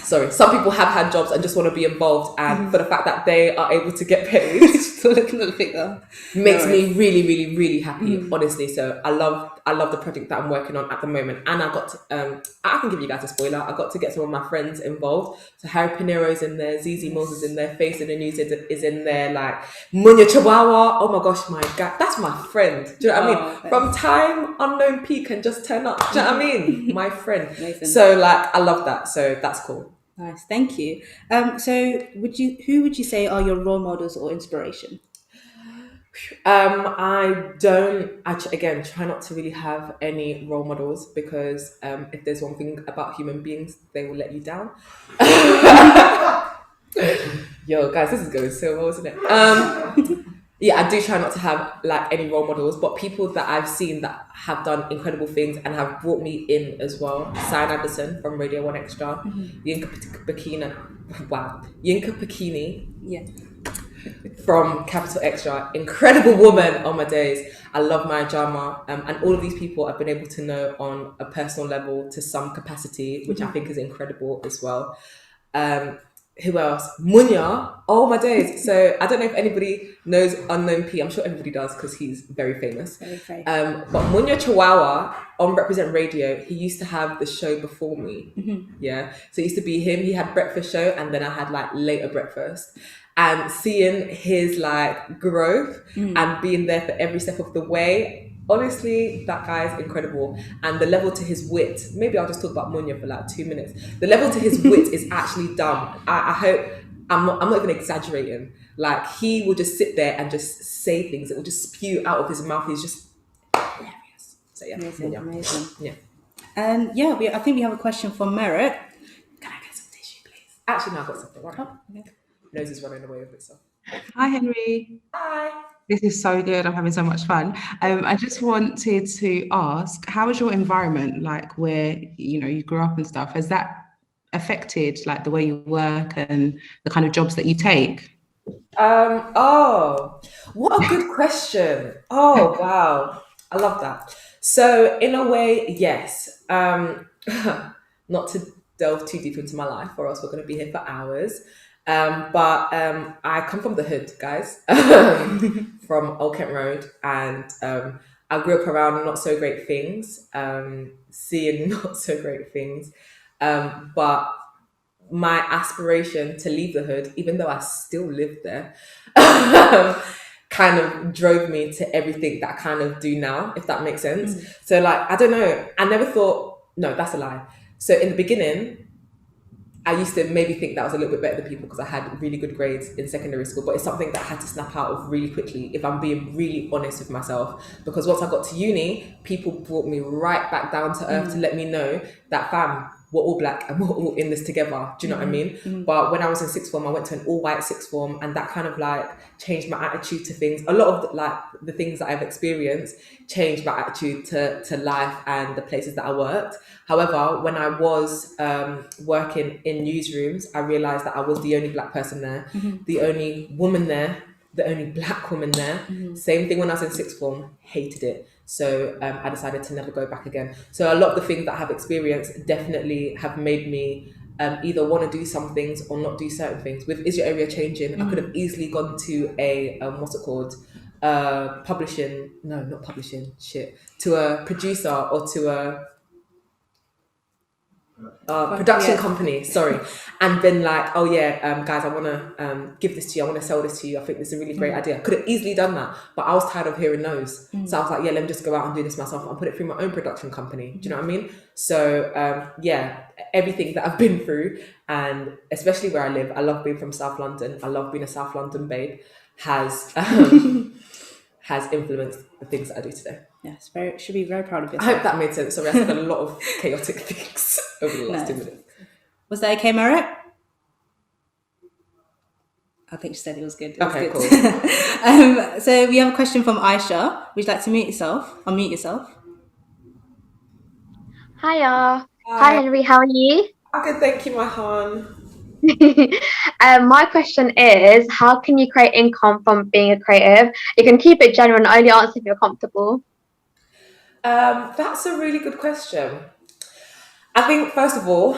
Sorry. Some people have had jobs and just want to be involved, and for the fact that they are able to get paid, little figure makes me really, really, really happy. Honestly, so I love the project that I'm working on at the moment, and I got to, I can give you guys a spoiler. I got to get some of my friends involved. So Harry Pinero's in there, Zizi Mills is in there, Face in the News is in there, like Munya Chihuahua. Oh my gosh, my God, that's my friend. Do you know what I mean? From time unknown peak and just turn up. Do you know what I mean? My friend. Amazing. So like I love that. So that's cool. Nice, thank you. So who would you say are your role models or inspiration? I don't actually, again, try not to really have any role models, because if there's one thing about human beings, they will let you down. Yo, guys, this is going so well, isn't it? Yeah, I do try not to have like any role models, but people that I've seen that have done incredible things and have brought me in as well. Sian Anderson from Radio 1 Extra, Yinka Bikini, Yeah. from Capital Extra, incredible woman. Oh my days, I love my drama, and all of these people I've been able to know on a personal level to some capacity, which I think is incredible as well. Who else? Munya. Oh my days. So I don't know if anybody knows Unknown P. I'm sure everybody does because he's very famous. Very famous. But Munya Chihuahua on Represent Radio, he used to have the show before me. Yeah. So it used to be him. He had breakfast show, and then I had like later breakfast. And seeing his like growth and being there for every step of the way, honestly, that guy is incredible. And the level to his wit, maybe I'll just talk about Munya for like 2 minutes. The level to his wit is actually dumb. I hope I'm not even exaggerating. Like he will just sit there and just say things. It will just spew out of his mouth. He's just hilarious. So yeah, Amazing. Yeah. I think we have a question from Merritt. Can I get some tissue, please? Actually, no, I've got something. Right. Oh, okay. Nose is running away with itself. Hi, Henry. Hi. This is so good. I'm having so much fun. I just wanted to ask, how is your environment, like where you grew up and stuff? Has that affected like the way you work and the kind of jobs that you take? Oh, what a good question. Oh, wow. I love that. So in a way, yes. Not to delve too deep into my life, or else we're going to be here for hours. But I come from the hood, guys, from Old Kent Road, and I grew up around not so great things, seeing not so great things. But my aspiration to leave the hood, even though I still live there, kind of drove me to everything that I kind of do now, if that makes sense. So like, I don't know, I never thought, no, that's a lie. So in the beginning, I used to maybe think that I was a little bit better than people because I had really good grades in secondary school, but it's something that I had to snap out of really quickly, if I'm being really honest with myself. Because once I got to uni, people brought me right back down to earth to let me know that, fam, we're all black and we're all in this together. Do you know what I mean? But when I was in sixth form, I went to an all-white sixth form, and that kind of like changed my attitude to things. A lot of the things that I've experienced changed my attitude to life and the places that I worked. However, when I was working in newsrooms, I realised that I was the only black person there, the only woman there, the only black woman there. Same thing when I was in sixth form, hated it. So I decided to never go back again. So a lot of the things that I have experienced definitely have made me either want to do some things or not do certain things. With Is Your Area Changing, I could have easily gone to a, to a producer or to a production company, sorry, and been like, oh yeah, guys, I want to give this to you, I want to sell this to you, I think this is a really great idea. Could have easily done that, but I was tired of hearing no's. So I was like, yeah, let me just go out and do this myself and put it through my own production company. Do you know what I mean? So yeah, everything that I've been through, and especially where I live, I love being from South London, I love being a South London babe, has influenced the things that I do today. Yes, should be very proud of yourself. I hope that made sense. Sorry, I said a lot of chaotic things over the last 2 minutes. Was that okay, Merritt? I think she said it was good. It was Okay, good. cool. So we have a question from Aisha. Would you like to mute yourself? Unmute yourself. Hiya. Hi, Hi. Henry. How are you? Okay, thank you, my hon. My question is, how can you create income from being a creative? You can keep it general and only answer if you're comfortable. That's a really good question. I think first of all,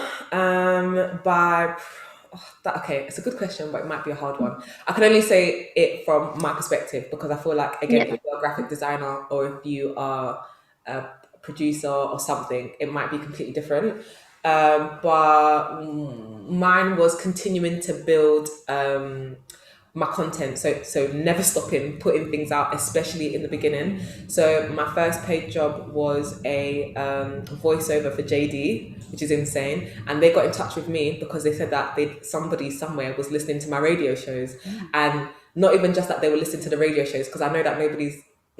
okay, it's a good question, but it might be a hard one. I can only say it from my perspective because I feel like, again, Yeah. if you're a graphic designer or if you are a producer or something, it might be completely different. But mine was continuing to build my content, so never stopping putting things out, especially in the beginning. So my first paid job was a voiceover for JD, which is insane, and they got in touch with me because they said that somebody somewhere was listening to my radio shows. And not even just that they were listening to the radio shows, because I know that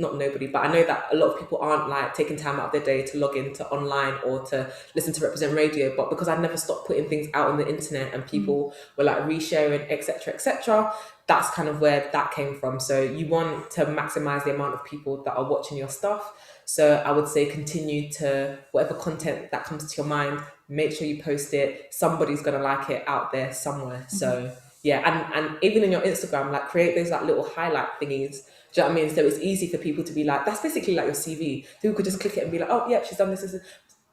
not nobody, but I know that a lot of people aren't like taking time out of their day to log into online or to listen to Represent Radio. But because I never stopped putting things out on the internet and people were like resharing, etc., that's kind of where that came from. So you want to maximize the amount of people that are watching your stuff. So I would say continue to, whatever content that comes to your mind, make sure you post it. Somebody's gonna like it out there somewhere. So yeah, and even in your Instagram, like create those like little highlight thingies. Do you know what I mean? So it's easy for people to be like, that's basically like your CV. People could just click it and be like, oh yeah, she's done this.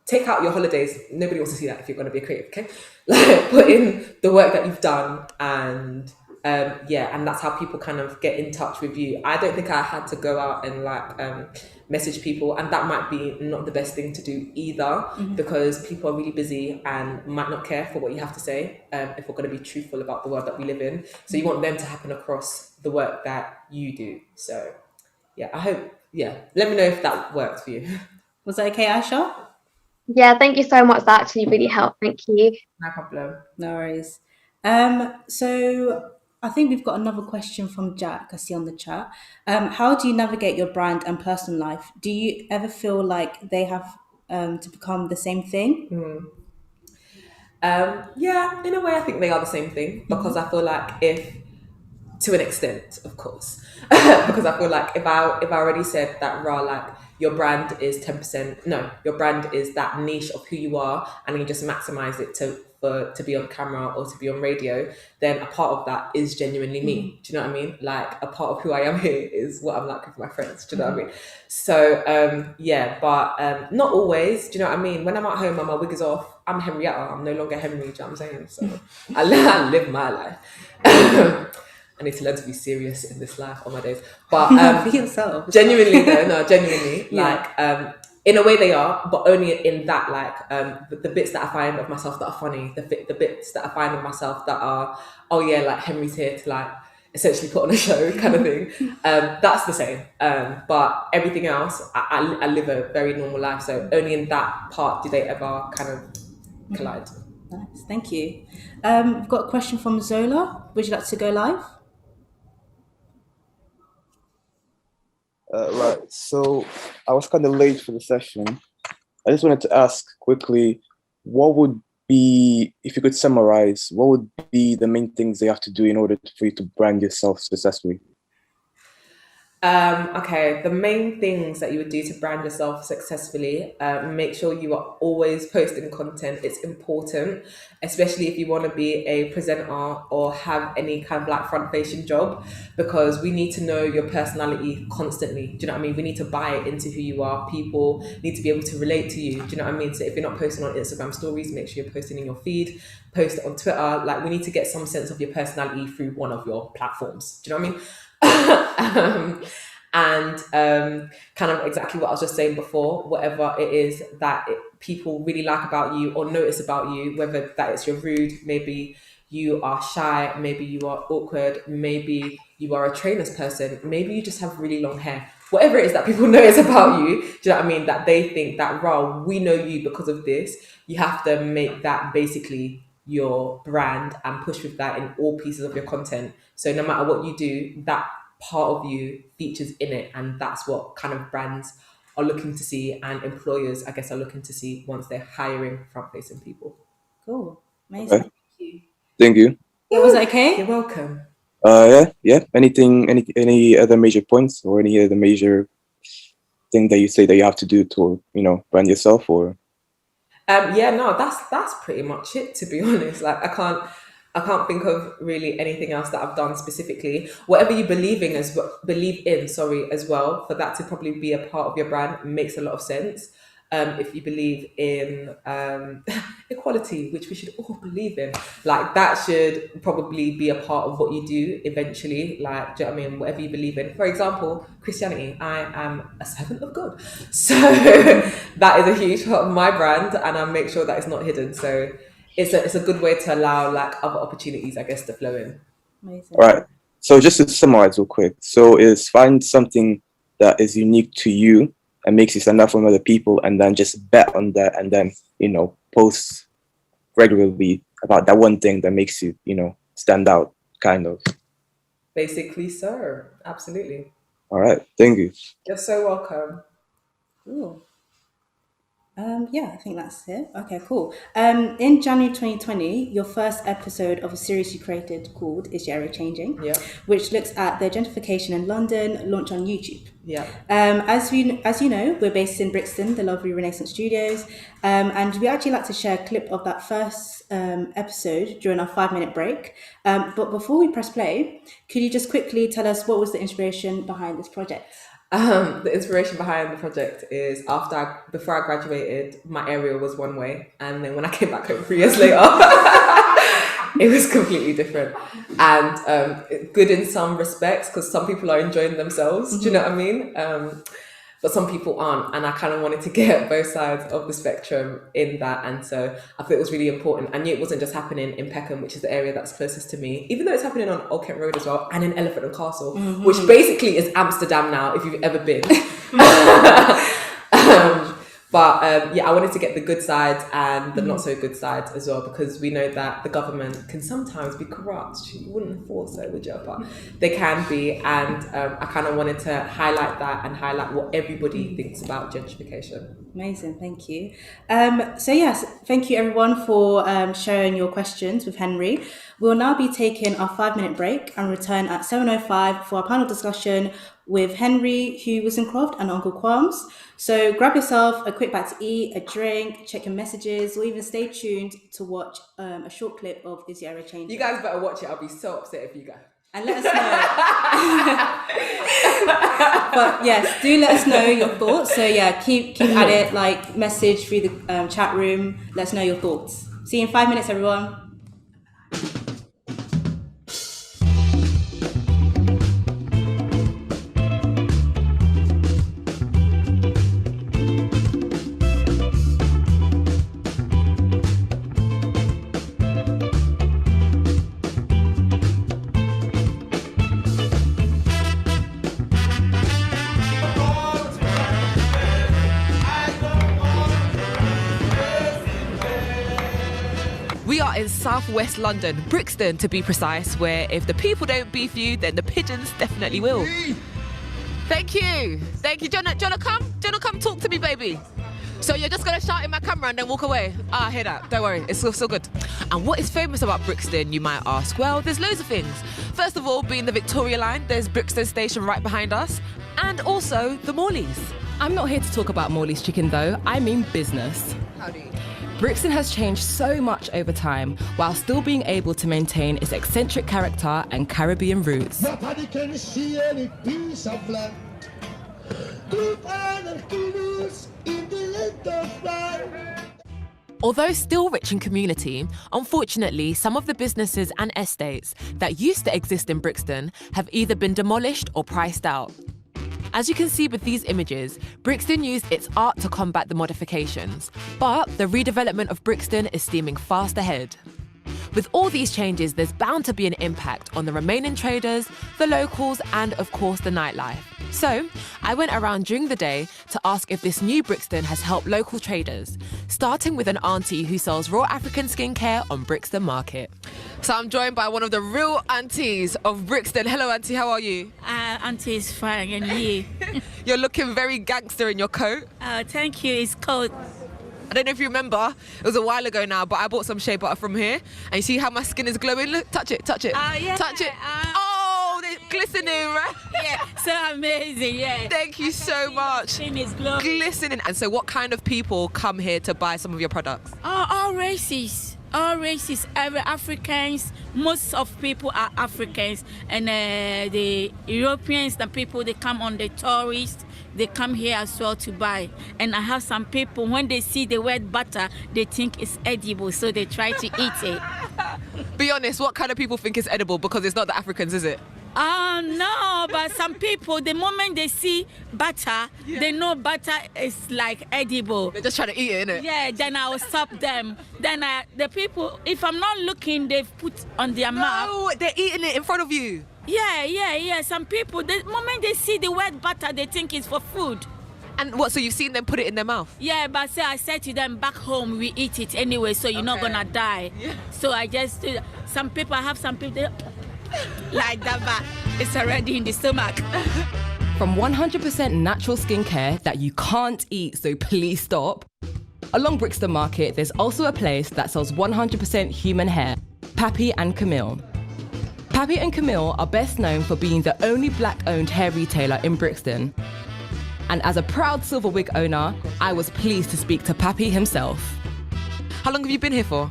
Take out your holidays. Nobody wants to see that if you're going to be a creative, okay? Like put in the work that you've done, and and that's how people kind of get in touch with you. I don't think I had to go out and like message people, and that might be not the best thing to do either, because people are really busy and might not care for what you have to say, if we're going to be truthful about the world that we live in. So you want them to happen across the work that you do. So yeah, I hope, let me know if that works for you. Was that okay, Aisha? Yeah, thank you so much. That actually really helped. Thank you. No problem. No worries. So I think we've got another question from Jack, I see on the chat. How do you navigate your brand and personal life? Do you ever feel like they have to become the same thing? Yeah, in a way I think they are the same thing, because I feel like to an extent, of course, because I feel like if I already said that like your brand is 10%, no, your brand is that niche of who you are, and you just maximize it to be on camera or to be on radio, then a part of that is genuinely me. Do you know what I mean? Like a part of who I am here is what I'm like with my friends. Do you know what I mean? So but not always. Do you know what I mean? When I'm at home and my wig is off, I'm Henrietta. I'm no longer Henry. Do you know what I'm saying? So I live my life. I need to learn to be serious in this life on my days. But For yourself. genuinely though, no, genuinely, Yeah. like in a way they are, but only in that like the bits that I find of myself that are funny, the bits that I find of myself that are, oh yeah, like Henry's here to like essentially put on a show kind of thing. That's the same. But everything else, I live a very normal life. So only in that part do they ever kind of collide. Nice, thank you. We've got a question from Zola. Would you like to go live? Right. So I was kind of late for the session. I just wanted to ask quickly, what would be, if you could summarize, what would be the main things they have to do in order for you to brand yourself successfully? Okay, the main things that you would do to brand yourself successfully, make sure you are always posting content. It's important, especially if you want to be a presenter or have any kind of like front-facing job, because we need to know your personality constantly. Do you know what I mean? We need to buy into who you are. People need to be able to relate to you. Do you know what I mean? So if you're not posting on Instagram stories, make sure you're posting in your feed, post it on Twitter. Like we need to get some sense of your personality through one of your platforms. Do you know what I mean? Kind of exactly what I was just saying before, whatever it is that people really like about you or notice about you, whether that is you're rude, maybe you are shy, maybe you are awkward, maybe you are a trainer's person, maybe you just have really long hair, whatever it is that people notice about you, do you know what I mean, that they think that, wow, we know you because of this. You have to make that basically your brand and push with that in all pieces of your content. So no matter what you do, that part of you features in it, and that's what kind of brands are looking to see, and employers, I guess, are looking to see once they're hiring front-facing people. Cool, amazing. Okay. Thank you. Yeah, was that okay? You're welcome. Yeah. Any other major points or any other major thing that you say that you have to do to, brand yourself or? Yeah, no, that's pretty much it, to be honest. Like I can't think of really anything else that I've done specifically. Whatever you believe in, sorry, as well, for that to probably be a part of your brand makes a lot of sense. If you believe in equality, which we should all believe in, like that should probably be a part of what you do eventually. Like, do you know what I mean? Whatever you believe in. For example, Christianity. I am a servant of God, so that is a huge part of my brand, and I make sure that it's not hidden. So it's a good way to allow like other opportunities, I guess, to flow in. Amazing. All right. So just to summarize real quick. So is find something that is unique to you and makes you stand out from other people, and then just bet on that, and then, post regularly about that one thing that makes you, stand out, kind of. Basically, sir. Absolutely. All right. Thank you. You're so welcome. Cool. Yeah, I think that's it. Okay, cool. In January 2020, your first episode of a series you created called Is Your Area Changing? Yeah. Which looks at the gentrification in London, launched on YouTube. Yeah. As you know, we're based in Brixton, the lovely Renaissance Studios, and we actually like to share a clip of that first episode during our 5-minute break. But before we press play, could you just quickly tell us what was the inspiration behind this project? The inspiration behind the project is before I graduated, my area was one way, and then when I came back home 3 years later, it was completely different. And good in some respects, because some people are enjoying themselves. Mm-hmm. Do you know what I mean? But some people aren't, and I kind of wanted to get both sides of the spectrum in that, and so I thought it was really important. I knew it wasn't just happening in Peckham, which is the area that's closest to me, even though it's happening on Old Kent Road as well, and in Elephant and Castle, mm-hmm. which basically is Amsterdam now, if you've ever been. But I wanted to get the good sides and the not so good sides as well, because we know that the government can sometimes be corrupt. You wouldn't have thought so, would you? But they can be, and I kind of wanted to highlight that and highlight what everybody thinks about gentrification. Amazing, thank you. So yes, thank you everyone for sharing your questions with Henrie. We'll now be taking our 5-minute break and return at 7:05 for our panel discussion with Henrie, Hugh Wissencroft, and Uncle Qualms. So grab yourself a quick bite to eat, a drink, check your messages, or even stay tuned to watch a short clip of Is Your Area Changing? You guys better watch it. I'll be so upset if you go. And let us know. But yes, do let us know your thoughts. So yeah, keep at it, like message through the chat room. Let us know your thoughts. See you in 5 minutes, everyone. We are in southwest London, Brixton to be precise, where if the people don't beef you, then the pigeons definitely will. Thank you. Do you wanna come? Do you wanna come talk to me, baby? So you're just gonna shout in my camera and then walk away? I hear that. Don't worry, it's so good. And what is famous about Brixton, you might ask? Well, there's loads of things. First of all, being the Victoria line, there's Brixton Station right behind us, and also the Morleys. I'm not here to talk about Morley's chicken though, I mean business. Howdy. Brixton has changed so much over time, while still being able to maintain its eccentric character and Caribbean roots. Nobody can see any piece of land. Group and canoes in the length of life. Although still rich in community, unfortunately, some of the businesses and estates that used to exist in Brixton have either been demolished or priced out. As you can see with these images, Brixton used its art to combat the modifications, but the redevelopment of Brixton is steaming fast ahead. With all these changes, there's bound to be an impact on the remaining traders, the locals, and of course the nightlife. So, I went around during the day to ask if this new Brixton has helped local traders, starting with an auntie who sells raw African skincare on Brixton Market. So I'm joined by one of the real aunties of Brixton. Hello auntie, how are you? Auntie is fine, and you? You're looking very gangster in your coat. Thank you, it's cold. I don't know if you remember, it was a while ago now, but I bought some shea butter from here. And you see how my skin is glowing? Look, touch it. Yeah. Touch it. glistening, right? Yeah, so amazing, yeah. Thank you so much. Skin is glowing. Glistening. And so what kind of people come here to buy some of your products? All races. All races, every Africans, most of people are Africans, and the Europeans, the people, they come on the tourists, they come here as well to buy. And I have some people, when they see the word butter, they think it's edible, so they try to eat it. Be honest, what kind of people think it's edible? Because it's not the Africans, is it? No, but some people, the moment they see butter, they know butter is like edible. They're just trying to eat it, innit? Yeah, then I will stop them. Then the people, if I'm not looking, they've put on their mouth. No, they're eating it in front of you. Yeah. Some people, the moment they see the word butter, they think it's for food. And what, so you've seen them put it in their mouth? Yeah, but I said to them, back home, we eat it anyway, so you're not gonna die. Yeah. So I just, some people, I have some people, they, like that, but it's already in the stomach. From 100% natural skincare that you can't eat, so please stop. Along Brixton Market, there's also a place that sells 100% human hair, Pappy and Camille. Pappy and Camille are best known for being the only black-owned hair retailer in Brixton. And as a proud silver wig owner, I was pleased to speak to Pappy himself. How long have you been here for?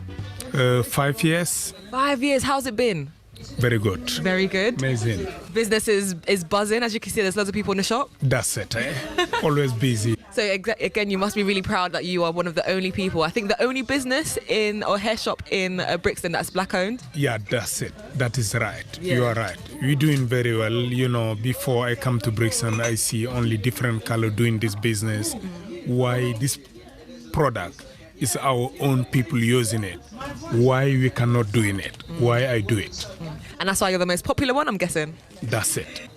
5 years. 5 years, how's it been? Very good. Very good. Amazing. Business is buzzing. As you can see, there's loads of people in the shop. That's it, eh? Always busy. So again, you must be really proud that you are one of the only people, I think the only business or hair shop in Brixton that's black owned. Yeah, that's it. That is right. Yeah. You are right. We're doing very well. You know, before I come to Brixton, I see only different color doing this business. Why this product is our own people using it. Why we cannot doing it. Why I do it. And that's why you're the most popular one, I'm guessing. That's it.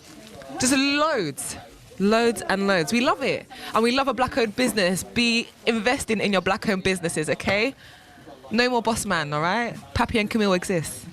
Just loads and loads. We love it. And we love a black-owned business. Be investing in your black-owned businesses, okay? No more boss man, all right? Pappy and Camille exist.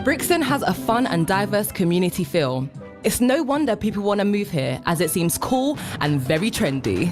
Brixton has a fun and diverse community feel. It's no wonder people want to move here, as it seems cool and very trendy.